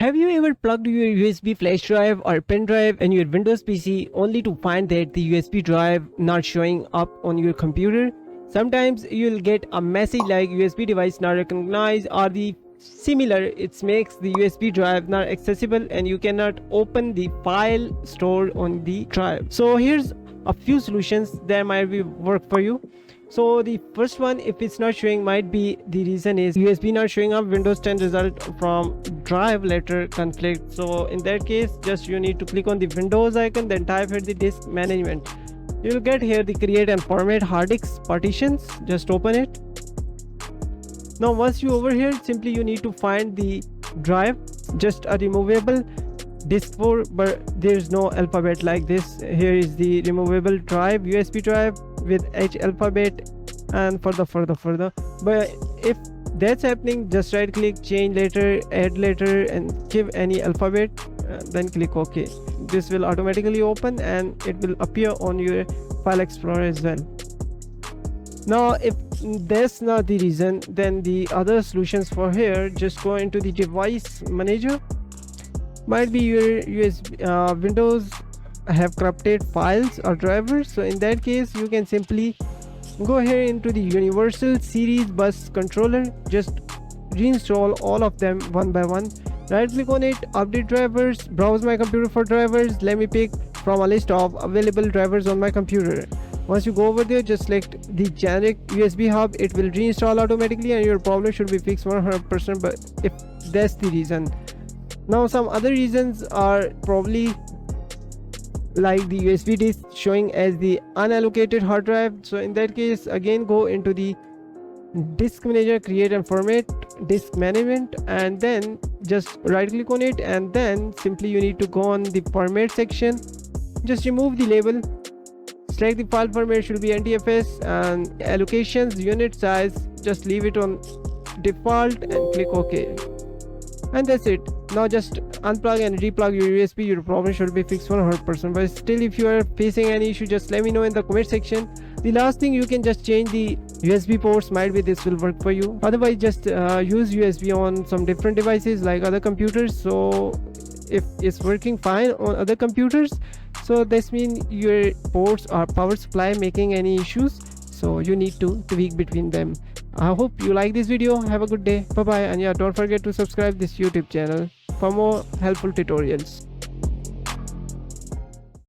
Have you ever plugged your USB flash drive or pen drive in your Windows PC only to find that the USB drive not showing up on your computer? Sometimes you'll get a message like USB device not recognized or the similar. It makes the USB drive not accessible and you cannot open the file stored on the drive. So here's a few solutions that might be work for you. So the first one, if it's not showing, might be the reason is USB not showing up Windows 10 result from drive letter conflict. So in that case, just you need to click on the Windows icon, then type here the disk management. You'll get here the create and format hard disk partitions. Just open it. Now once you over here, simply you need to find the drive, just a removable disk 4, but there's no alphabet like this. Here is the removable drive, USB drive with H alphabet and further. But if that's happening, just right click, change later, add later, and give any alphabet, then click OK. This will automatically open and it will appear on your file explorer as well. Now if that's not the reason, then the other solutions for here, just go into the device manager. Might be your Windows have corrupted files or drivers. So in that case, you can simply go here into the Universal Series Bus Controller. Just reinstall all of them one by one. Right click on it, update drivers, browse my computer for drivers. Let me pick from a list of available drivers on my computer. Once you go over there, just select the generic USB hub. It will reinstall automatically and your problem should be fixed 100%. But if that's the reason. Now some other reasons are probably like the USB disk showing as the unallocated hard drive. So in that case, again go into the disk manager, create and format disk management, and then just right click on it, and then simply you need to go on the format section. Just remove the label, select the file format should be NTFS, and allocations unit size just leave it on default and click OK. And that's it. Now just unplug and replug your USB. Your problem should be fixed 100%. But still, if you are facing any issue, just let me know in the comment section. The last thing, you can just change the USB ports. Might be this will work for you. Otherwise, just use USB on some different devices like other computers. So if it's working fine on other computers, so this means your ports or power supply making any issues. So you need to tweak between them. I hope you like this video. Have a good day. Bye bye. And yeah, don't forget to subscribe this YouTube channel for more helpful tutorials.